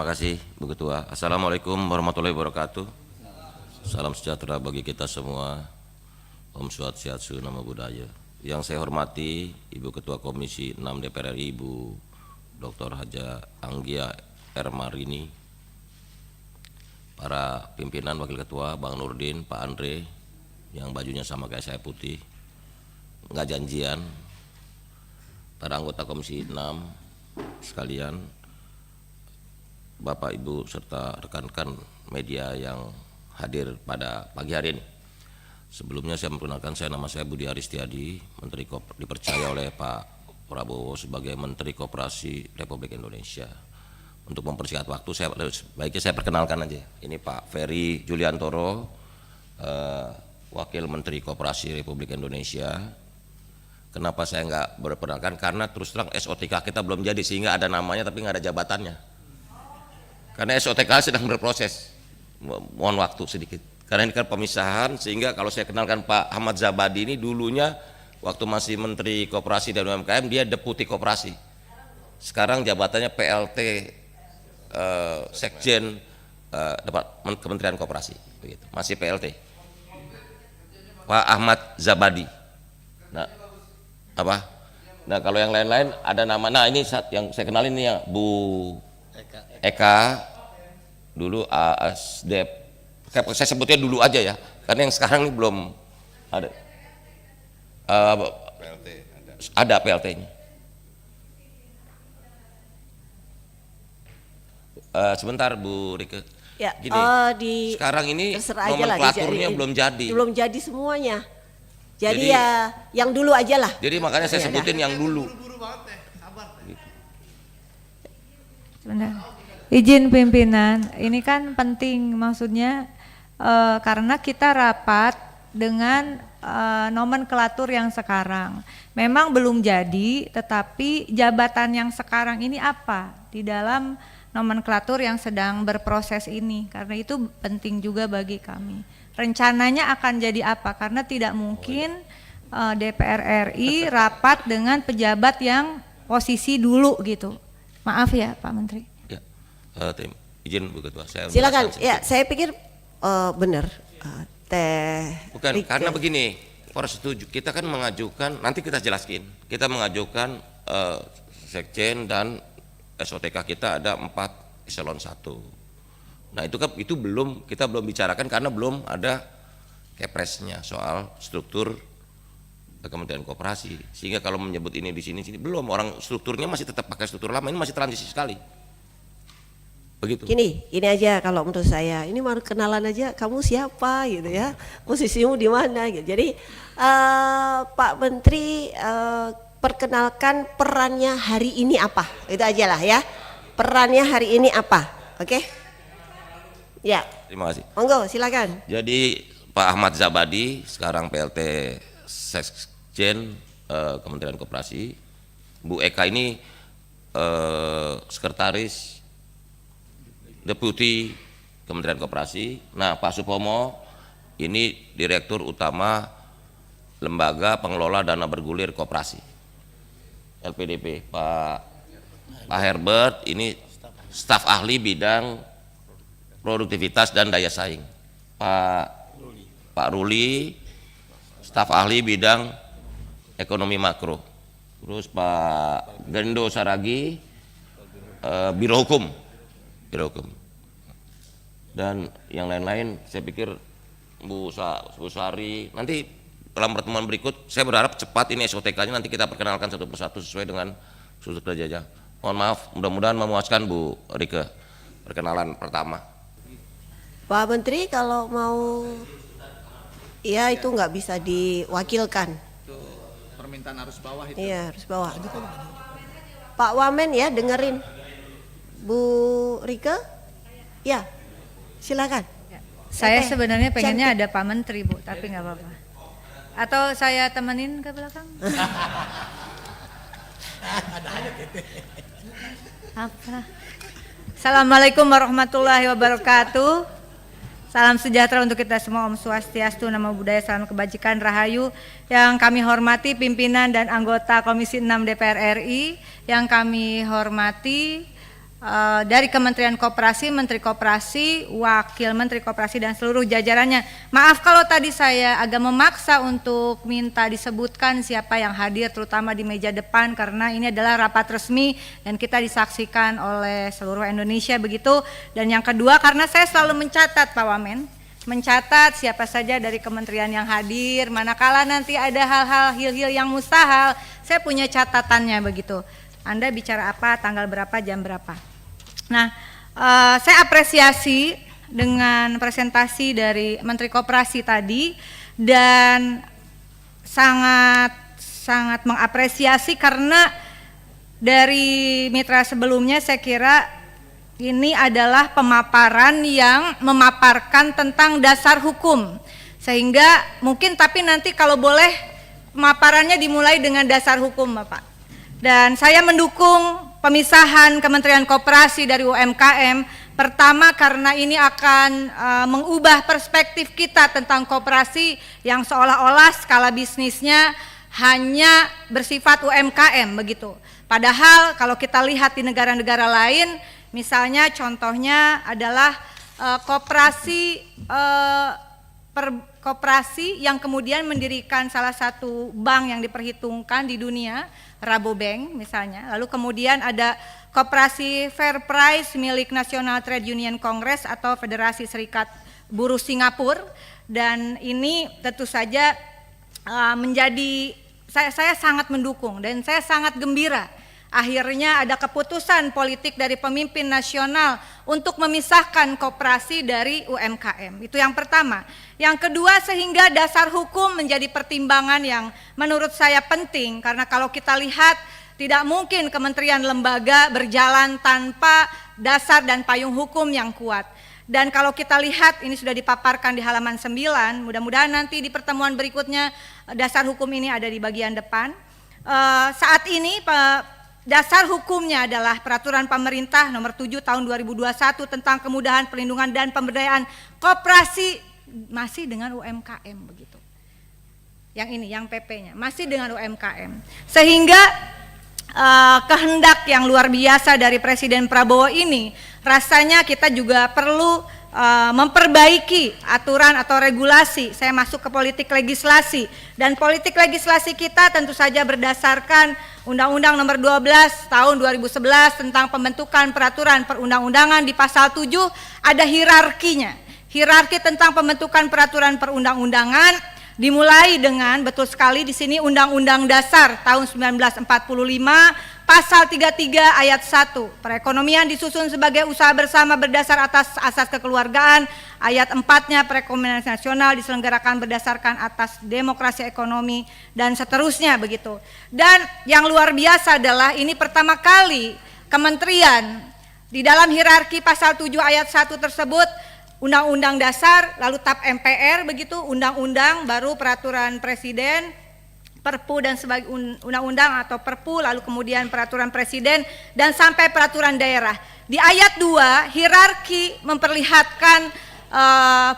Terima kasih Bu Ketua. Assalamualaikum warahmatullahi wabarakatuh. Salam sejahtera bagi kita semua. Om Swastiastu, Namo Buddhaya. Yang saya hormati Ibu Ketua Komisi 6 DPR RI, Ibu Dr. Haja Anggia R. Marini, para pimpinan Wakil Ketua, Bang Nurdin, Pak Andre, yang bajunya sama kayak saya putih, nggak janjian, para anggota Komisi 6 sekalian, Bapak Ibu serta rekan-rekan media yang hadir pada pagi hari ini. Sebelumnya saya memperkenalkan, nama saya Budi Aristiadi, dipercaya oleh Pak Prabowo sebagai Menteri Koperasi Republik Indonesia. Untuk mempersingkat waktu, baiknya saya perkenalkan aja. Ini Pak Ferry Juliantoro, Wakil Menteri Koperasi Republik Indonesia. Kenapa saya nggak berperkenalkan? Karena terus terang SOTK kita belum jadi, sehingga ada namanya tapi nggak ada jabatannya. Karena SOTK sedang berproses. Mohon waktu sedikit. Karena ini kan pemisahan, sehingga kalau saya kenalkan Pak Ahmad Zabadi ini dulunya waktu masih Menteri Koperasi dan UMKM dia Deputi Koperasi. Sekarang jabatannya PLT Sekjen Kementerian Koperasi, begitu. Masih PLT. Pak Ahmad Zabadi. Nah, apa? Nah, kalau yang lain-lain ada nama. Nah, ini yang saya kenalin ini ya Bu Eka dulu ASDP. Saya sebutnya dulu aja ya, karena yang sekarang ini belum ada. PLT ada PLT-nya. Sebentar Bu Rike. Ya, gini, sekarang ini nomenklaturnya belum jadi. Belum jadi semuanya. Jadi ya yang dulu aja lah. Jadi makanya saya sebutin yang dulu. Sebentar. Izin pimpinan, ini kan penting, maksudnya karena kita rapat dengan nomenklatur yang sekarang. Memang belum jadi, tetapi jabatan yang sekarang ini apa di dalam nomenklatur yang sedang berproses ini, karena itu penting juga bagi kami. Rencananya akan jadi apa? Karena tidak mungkin DPR RI rapat dengan pejabat yang posisi dulu gitu. Maaf ya Pak Menteri. Ya, izin Bu Ketua. Silakan. Ya, saya pikir benar. Bukan, karena begini, para setuju. Kita kan mengajukan, nanti kita jelaskan. Kita mengajukan Sekjen dan SOTK kita ada 4 eselon 1. Nah itu kan kita belum bicarakan karena belum ada kepresnya soal struktur Kementerian Koperasi, sehingga kalau menyebut ini di sini belum, orang strukturnya masih tetap pakai struktur lama, ini masih transisi sekali. Begitu. Ini aja kalau menurut saya, ini baru kenalan aja, kamu siapa gitu ya, posisimu di mana gitu. Jadi Pak Menteri perkenalkan perannya hari ini apa, itu aja lah ya, perannya hari ini apa, oke? Ya. Terima kasih. Monggo silakan. Jadi Pak Ahmad Zabadi sekarang PLT Sekjen Kementerian Koperasi. Bu Eka ini Sekretaris Deputi Kementerian Koperasi. Nah, Pak Supomo ini Direktur Utama Lembaga Pengelola Dana Bergulir Koperasi LPDP. Pak Herbert ini staf ahli bidang produktivitas dan daya saing. Pak Ruli staf ahli bidang ekonomi makro. Terus Pak Gendo Saragi Biro Hukum. Dan yang lain-lain saya pikir Bu Sari, nanti dalam pertemuan berikut saya berharap cepat ini SOTK-nya nanti kita perkenalkan satu persatu sesuai dengan struktur kerja. Mohon maaf, mudah-mudahan memuaskan Bu Rike perkenalan pertama. Pak Menteri kalau mau, ya itu nggak bisa diwakilkan. Itu permintaan arus bawah itu. Iya, harus bawah. Pak Wamen ya dengerin. Bu Rike, ya silakan. Saya sebenarnya pengennya ada Pak Menteri Bu, tapi nggak apa-apa. Atau saya temenin ke belakang? Apa? Assalamualaikum warahmatullahi wabarakatuh. Salam sejahtera untuk kita semua. Om Swastiastu, Namo Buddhaya, salam kebajikan, rahayu. Yang kami hormati pimpinan dan anggota Komisi 6 DPR RI, yang kami hormati dari Kementerian Koperasi, Menteri Koperasi, Wakil Menteri Koperasi dan seluruh jajarannya. Maaf kalau tadi saya agak memaksa untuk minta disebutkan siapa yang hadir terutama di meja depan karena ini adalah rapat resmi dan kita disaksikan oleh seluruh Indonesia begitu. Dan yang kedua karena saya selalu mencatat Pak Wamen, mencatat siapa saja dari kementerian yang hadir, manakala nanti ada hal-hal hil-hil yang mustahil, saya punya catatannya begitu. Anda bicara apa, tanggal berapa, jam berapa. Nah, saya apresiasi dengan presentasi dari Menteri Koperasi tadi dan sangat mengapresiasi karena dari mitra sebelumnya saya kira ini adalah pemaparan yang memaparkan tentang dasar hukum sehingga mungkin tapi nanti kalau boleh pemaparannya dimulai dengan dasar hukum Bapak. Dan saya mendukung pemisahan Kementerian Koperasi dari UMKM, pertama karena ini akan mengubah perspektif kita tentang koperasi yang seolah-olah skala bisnisnya hanya bersifat UMKM begitu. Padahal kalau kita lihat di negara-negara lain, misalnya contohnya adalah koperasi yang kemudian mendirikan salah satu bank yang diperhitungkan di dunia, Rabobank misalnya, lalu kemudian ada Koperasi Fair Price milik National Trade Union Congress atau Federasi Serikat Buruh Singapura, dan ini tentu saja menjadi saya sangat mendukung dan saya sangat gembira akhirnya ada keputusan politik dari pemimpin nasional untuk memisahkan koperasi dari UMKM. Itu yang pertama. Yang kedua, sehingga dasar hukum menjadi pertimbangan yang menurut saya penting, karena kalau kita lihat tidak mungkin kementerian lembaga berjalan tanpa dasar dan payung hukum yang kuat. Dan kalau kita lihat ini sudah dipaparkan di halaman 9, mudah-mudahan nanti di pertemuan berikutnya dasar hukum ini ada di bagian depan. Saat ini dasar hukumnya adalah Peraturan Pemerintah Nomor 7 Tahun 2021 tentang kemudahan perlindungan dan pemberdayaan koperasi masih dengan UMKM begitu. Yang ini, yang PP-nya masih dengan UMKM. Sehingga kehendak yang luar biasa dari Presiden Prabowo ini rasanya kita juga perlu memperbaiki aturan atau regulasi. Saya masuk ke politik legislasi dan politik legislasi kita tentu saja berdasarkan Undang-Undang Nomor 12 Tahun 2011 tentang pembentukan peraturan perundang-undangan. Di pasal 7 ada hierarkinya. Hierarki tentang pembentukan peraturan perundang-undangan dimulai dengan betul sekali di sini Undang-Undang Dasar tahun 1945 pasal 33 ayat 1. Perekonomian disusun sebagai usaha bersama berdasar atas asas kekeluargaan. Ayat 4-nya perekonomian nasional diselenggarakan berdasarkan atas demokrasi ekonomi dan seterusnya begitu. Dan yang luar biasa adalah ini pertama kali kementerian di dalam hierarki pasal 7 ayat 1 tersebut Undang-Undang Dasar, lalu TAP MPR begitu, undang-undang, baru peraturan presiden, Perpu dan sebagai undang-undang atau Perpu, lalu kemudian peraturan presiden dan sampai peraturan daerah. Di ayat 2 hierarki memperlihatkan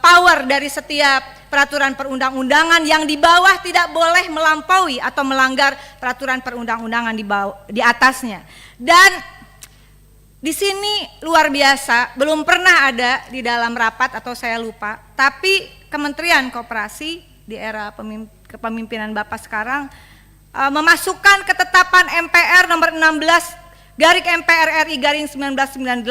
power dari setiap peraturan perundang-undangan yang di bawah tidak boleh melampaui atau melanggar peraturan perundang-undangan di atasnya. Dan di sini luar biasa, belum pernah ada di dalam rapat atau saya lupa, tapi Kementerian Koperasi di era kepemimpinan Bapak sekarang memasukkan ketetapan MPR nomor 16/MPR RI/1998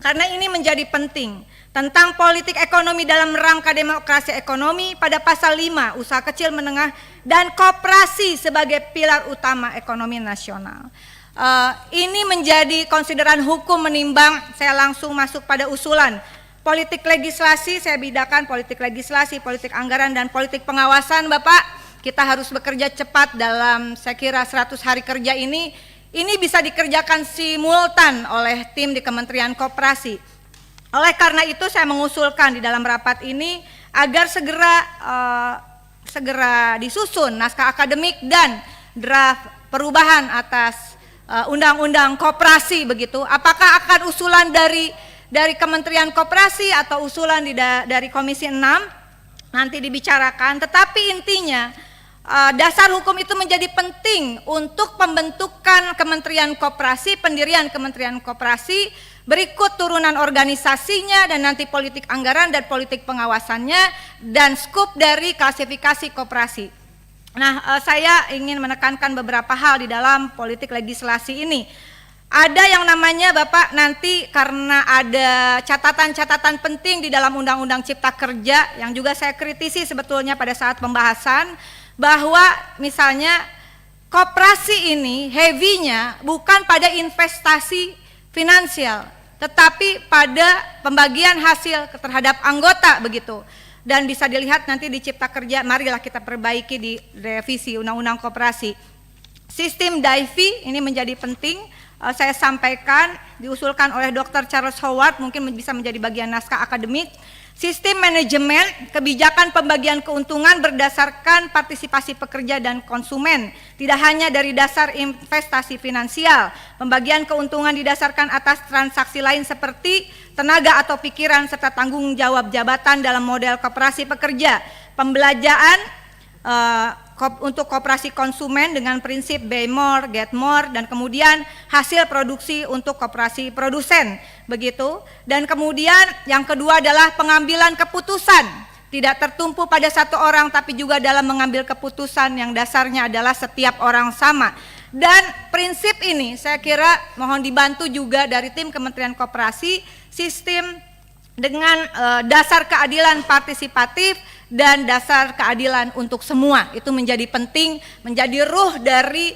karena ini menjadi penting tentang politik ekonomi dalam rangka demokrasi ekonomi pada pasal 5 usaha kecil menengah dan koperasi sebagai pilar utama ekonomi nasional. Ini menjadi konsideran hukum menimbang. Saya langsung masuk pada usulan politik legislasi. Saya bedakan politik legislasi, politik anggaran dan politik pengawasan. Bapak, kita harus bekerja cepat dalam saya kira 100 hari kerja ini bisa dikerjakan simultan oleh tim di Kementerian Koperasi. Oleh karena itu saya mengusulkan di dalam rapat ini agar segera disusun naskah akademik dan draft perubahan atas Undang-Undang Koperasi begitu. Apakah akan usulan dari Kementerian Koperasi atau usulan dari Komisi 6 nanti dibicarakan. Tetapi intinya dasar hukum itu menjadi penting untuk pembentukan Kementerian Koperasi, pendirian Kementerian Koperasi, berikut turunan organisasinya dan nanti politik anggaran dan politik pengawasannya dan skup dari klasifikasi koperasi. Nah, saya ingin menekankan beberapa hal di dalam politik legislasi ini. Ada yang namanya Bapak nanti karena ada catatan-catatan penting di dalam Undang-Undang Cipta Kerja yang juga saya kritisi sebetulnya pada saat pembahasan, bahwa misalnya koperasi ini heavy-nya bukan pada investasi finansial, tetapi pada pembagian hasil terhadap anggota begitu. Dan bisa dilihat nanti di Cipta Kerja, marilah kita perbaiki di revisi Undang-Undang Koperasi. Sistem DAIFI ini menjadi penting, saya sampaikan, diusulkan oleh Dr. Charles Howard, mungkin bisa menjadi bagian naskah akademik. Sistem manajemen kebijakan pembagian keuntungan berdasarkan partisipasi pekerja dan konsumen, tidak hanya dari dasar investasi finansial. Pembagian keuntungan didasarkan atas transaksi lain seperti tenaga atau pikiran serta tanggung jawab jabatan dalam model koperasi pekerja. Pembelanjaan untuk koperasi konsumen dengan prinsip buy more, get more, dan kemudian hasil produksi untuk koperasi produsen, begitu. Dan kemudian yang kedua adalah pengambilan keputusan, tidak tertumpu pada satu orang tapi juga dalam mengambil keputusan yang dasarnya adalah setiap orang sama. Dan prinsip ini saya kira mohon dibantu juga dari tim Kementerian Koperasi, sistem dengan dasar keadilan partisipatif dan dasar keadilan untuk semua, itu menjadi penting, menjadi ruh dari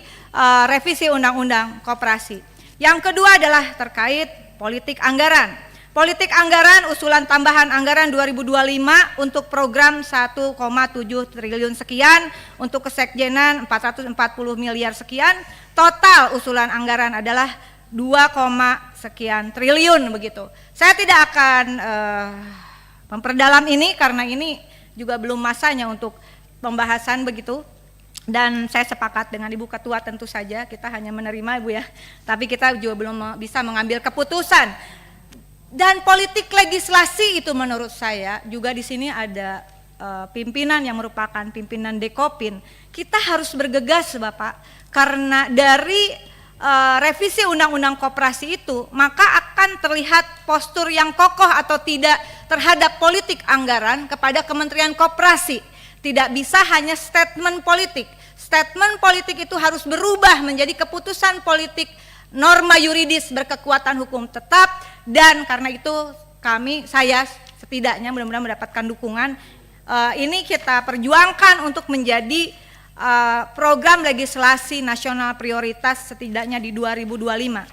revisi Undang-Undang Koperasi. Yang kedua adalah terkait politik anggaran. Politik anggaran, usulan tambahan anggaran 2025 untuk program 1,7 triliun sekian, untuk kesekjenan 440 miliar sekian, total usulan anggaran adalah 2, sekian triliun begitu. Saya tidak akan memperdalam ini karena ini juga belum masanya untuk pembahasan begitu. Dan saya sepakat dengan Ibu Ketua, tentu saja kita hanya menerima Ibu ya, tapi kita juga belum bisa mengambil keputusan. Dan politik legislasi itu menurut saya juga di sini ada pimpinan yang merupakan pimpinan Dekopin. Kita harus bergegas Bapak, karena dari revisi Undang-Undang Koperasi itu maka akan terlihat postur yang kokoh atau tidak terhadap politik anggaran kepada Kementerian Koperasi. Tidak bisa hanya statement politik. Statement politik itu harus berubah menjadi keputusan politik, norma yuridis berkekuatan hukum tetap, dan karena itu saya setidaknya mudah-mudahan mendapatkan dukungan. Ini kita perjuangkan untuk menjadi program legislasi nasional prioritas setidaknya di 2025.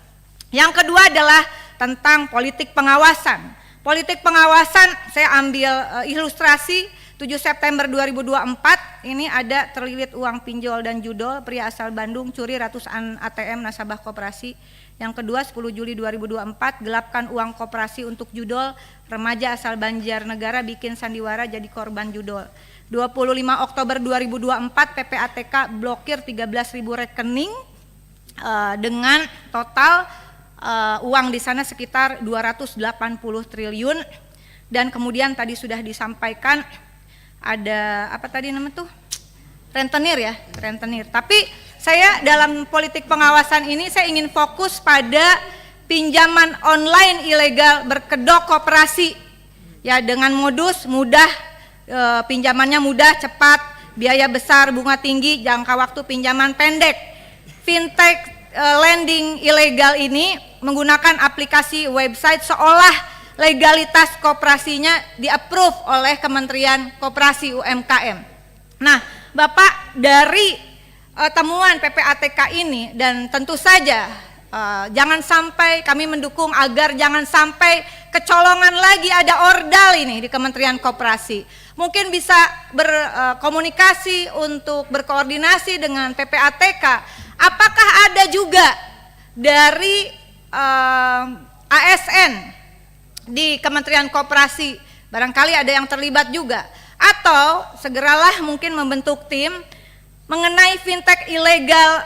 Yang kedua adalah tentang politik pengawasan. Politik pengawasan saya ambil ilustrasi 7 September 2024, ini ada terlilit uang pinjol dan judol, pria asal Bandung curi ratusan ATM nasabah koperasi. Yang kedua 10 Juli 2024, gelapkan uang koperasi untuk judol, remaja asal Banjarnegara bikin sandiwara jadi korban judol. 25 Oktober 2024 PPATK blokir 13.000 rekening dengan total uang di sana sekitar 280 triliun. Dan kemudian tadi sudah disampaikan ada apa tadi namanya tuh? Rentenir ya, rentenir. Tapi saya dalam politik pengawasan ini saya ingin fokus pada pinjaman online ilegal berkedok koperasi. Ya, dengan modus mudah, pinjamannya mudah, cepat, biaya besar, bunga tinggi, jangka waktu pinjaman pendek. Fintech lending ilegal ini menggunakan aplikasi website seolah legalitas koperasinya di-approve oleh Kementerian Koperasi UMKM. Nah, Bapak, dari temuan PPATK ini dan tentu saja jangan sampai kami mendukung agar jangan sampai kecolongan lagi ada ordal ini di Kementerian Koperasi. Mungkin bisa berkomunikasi untuk berkoordinasi dengan PPATK. Apakah ada juga dari ASN di Kementerian Koperasi, barangkali ada yang terlibat juga, atau segeralah mungkin membentuk tim mengenai fintech ilegal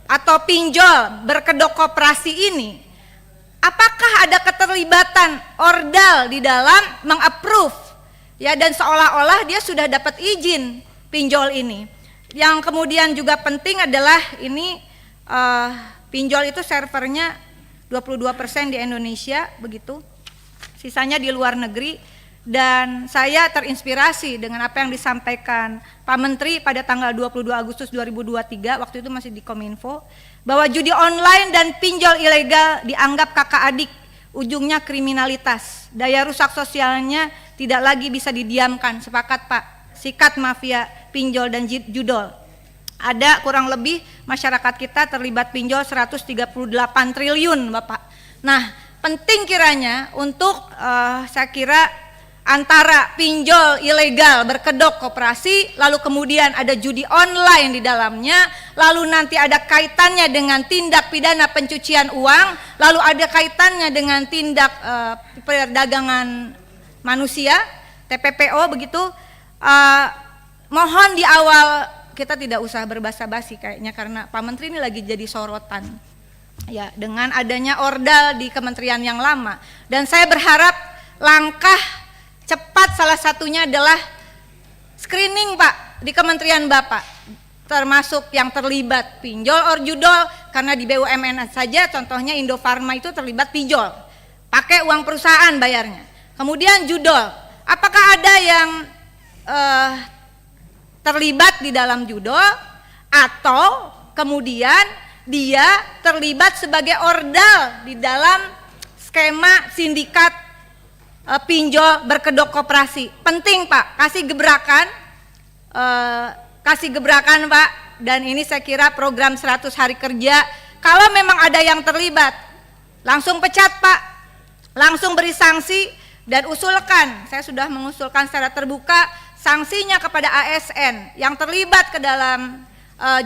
atau pinjol berkedok koperasi ini. Apakah ada keterlibatan ordal di dalam mengapprove ya, dan seolah-olah dia sudah dapat izin pinjol ini. Yang kemudian juga penting adalah ini pinjol itu servernya 22% di Indonesia begitu, sisanya di luar negeri. Dan saya terinspirasi dengan apa yang disampaikan Pak Menteri pada tanggal 22 Agustus 2023, waktu itu masih di Kominfo, bahwa judi online dan pinjol ilegal dianggap kakak adik, ujungnya kriminalitas. Daya rusak sosialnya tidak lagi bisa didiamkan. Sepakat Pak, sikat mafia pinjol dan judol. Ada kurang lebih masyarakat kita terlibat pinjol 138 triliun Bapak. Nah, penting kiranya untuk saya kira antara pinjol ilegal berkedok koperasi, lalu kemudian ada judi online di dalamnya, lalu nanti ada kaitannya dengan tindak pidana pencucian uang, lalu ada kaitannya dengan tindak perdagangan manusia, TPPO begitu. Mohon di awal kita tidak usah berbasa-basi kayaknya, karena Pak Menteri ini lagi jadi sorotan ya dengan adanya ordal di kementerian yang lama. Dan saya berharap langkah cepat salah satunya adalah screening Pak di kementerian Bapak, termasuk yang terlibat pinjol or judol, karena di BUMN saja contohnya Indofarma itu terlibat pinjol, pakai uang perusahaan bayarnya. Kemudian judol, apakah ada yang terlibat di dalam judol atau kemudian dia terlibat sebagai ordal di dalam skema sindikat pinjol berkedok koperasi. Penting Pak, kasih gebrakan Pak, dan ini saya kira program 100 hari kerja, kalau memang ada yang terlibat langsung pecat Pak, langsung beri sanksi, dan usulkan, saya sudah mengusulkan secara terbuka sanksinya kepada ASN yang terlibat ke dalam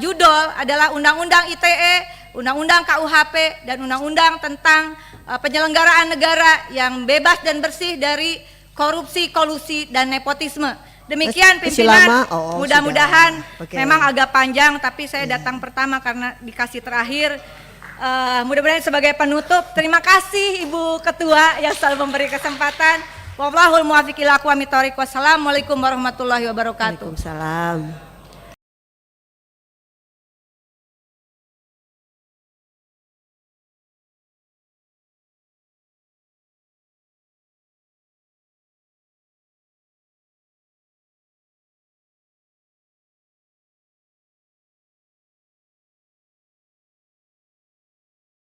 judol adalah Undang-Undang ITE, Undang-Undang KUHP, dan Undang-Undang tentang penyelenggaraan negara yang bebas dan bersih dari korupsi, kolusi, dan nepotisme. Demikian pimpinan, mudah-mudahan memang agak panjang, tapi saya datang pertama karena dikasih terakhir. Mudah-mudahan sebagai penutup, terima kasih Ibu Ketua yang selalu memberi kesempatan. Wallahul muwaffiq ila aqwamit thoriq. Wassalamualaikum warahmatullahi wabarakatuh. Waalaikumsalam.